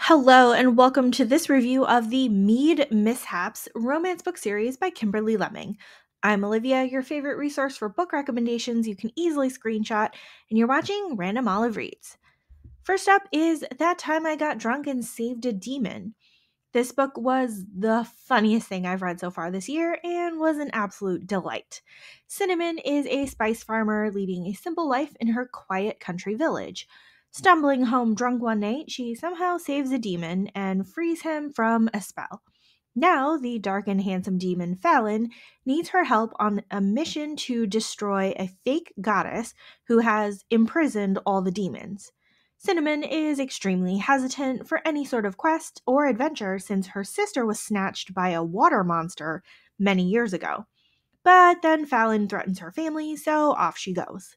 Hello, and welcome to this review of the Mead Mishaps romance book series by Kimberly Lemming. I'm Olivia, your favorite resource for book recommendations you can easily screenshot, and you're watching Random Olive Reads. First up is That Time I Got Drunk and Saved a Demon. This book was the funniest thing I've read so far this year and was an absolute delight. Cinnamon is a spice farmer leading a simple life in her quiet country village. Stumbling home drunk one night, she somehow saves a demon and frees him from a spell. Now, the dark and handsome demon Fallon needs her help on a mission to destroy a fake goddess who has imprisoned all the demons. Cinnamon is extremely hesitant for any sort of quest or adventure since her sister was snatched by a water monster many years ago. But then Fallon threatens her family, so off she goes.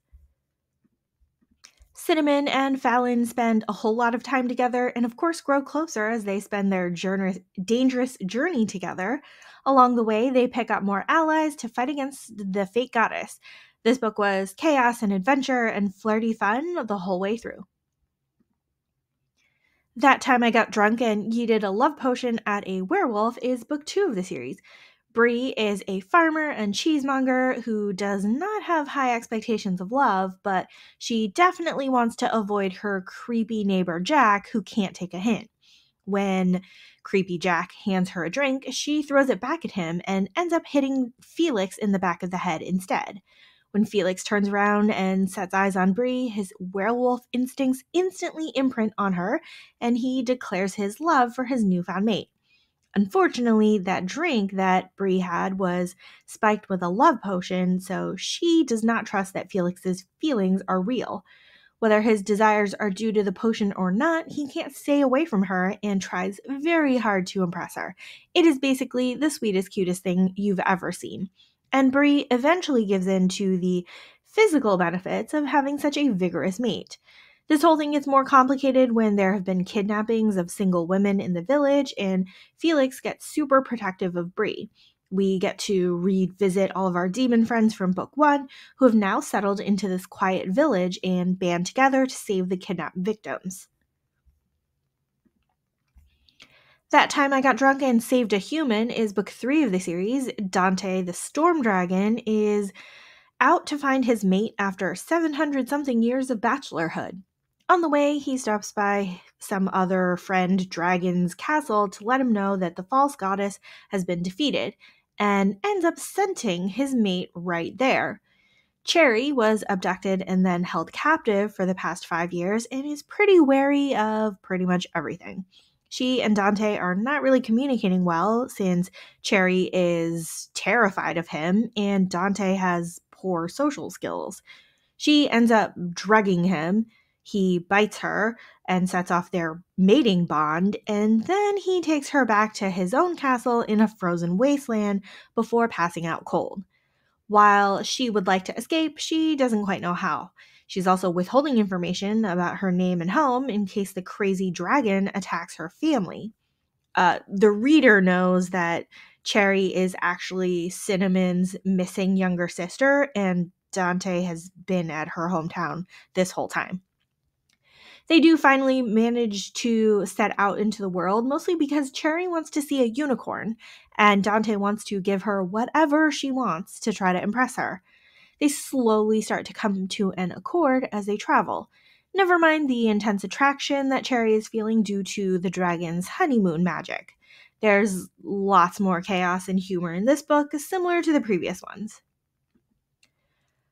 Cinnamon and Fallon spend a whole lot of time together and, of course, grow closer as they spend their dangerous journey together. Along the way, they pick up more allies to fight against the fake goddess. This book was chaos and adventure and flirty fun the whole way through. That Time I Got Drunk and Yeeted a Love Potion at a Werewolf is book 2 of the series. Bree is a farmer and cheesemonger who does not have high expectations of love, but she definitely wants to avoid her creepy neighbor Jack, who can't take a hint. When creepy Jack hands her a drink, she throws it back at him and ends up hitting Felix in the back of the head instead. When Felix turns around and sets eyes on Bree, his werewolf instincts instantly imprint on her, and he declares his love for his newfound mate. Unfortunately, that drink that Bree had was spiked with a love potion, so she does not trust that Felix's feelings are real. Whether his desires are due to the potion or not, he can't stay away from her and tries very hard to impress her. It is basically the sweetest, cutest thing you've ever seen. And Bree eventually gives in to the physical benefits of having such a vigorous mate. This whole thing gets more complicated when there have been kidnappings of single women in the village, and Felix gets super protective of Bree. We get to revisit all of our demon friends from book 1 who have now settled into this quiet village and band together to save the kidnapped victims. That Time I Got Drunk and Saved a Human is book 3 of the series. Dante, the storm dragon, is out to find his mate after 700 something years of bachelorhood. On the way, he stops by some other friend dragon's castle to let him know that the false goddess has been defeated, and ends up scenting his mate right there. Cherry was abducted and then held captive for the past 5 years and is pretty wary of pretty much everything. She and Dante are not really communicating well since Cherry is terrified of him and Dante has poor social skills. She ends up drugging him. He bites her and sets off their mating bond, and then he takes her back to his own castle in a frozen wasteland before passing out cold. While she would like to escape, she doesn't quite know how. She's also withholding information about her name and home in case the crazy dragon attacks her family. The reader knows that Cherry is actually Cinnamon's missing younger sister, and Dante has been at her hometown this whole time. They do finally manage to set out into the world, mostly because Cherry wants to see a unicorn, and Dante wants to give her whatever she wants to try to impress her. They slowly start to come to an accord as they travel. Never mind the intense attraction that Cherry is feeling due to the dragon's honeymoon magic. There's lots more chaos and humor in this book, similar to the previous ones.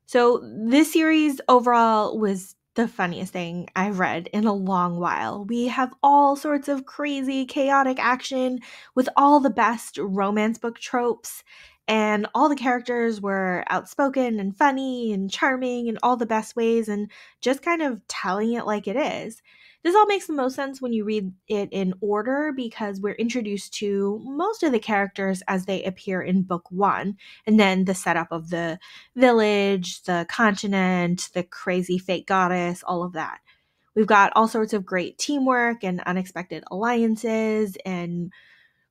So this series overall was the funniest thing I've read in a long while. We have all sorts of crazy, chaotic action with all the best romance book tropes, and all the characters were outspoken and funny and charming in all the best ways and just kind of telling it like it is. This all makes the most sense when you read it in order because we're introduced to most of the characters as they appear in book 1, and then the setup of the village, the continent, the crazy fake goddess, all of that. We've got all sorts of great teamwork and unexpected alliances and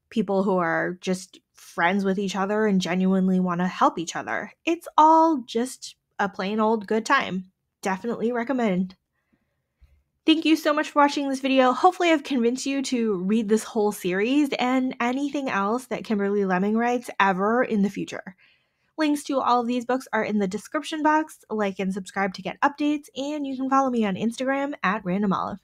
people who are just friends with each other and genuinely want to help each other. It's all just a plain old good time. Definitely recommend. Thank you so much for watching this video. Hopefully I've convinced you to read this whole series and anything else that Kimberly Lemming writes ever in the future. Links to all of these books are in the description box. Like and subscribe to get updates, and you can follow me on Instagram at randomolive.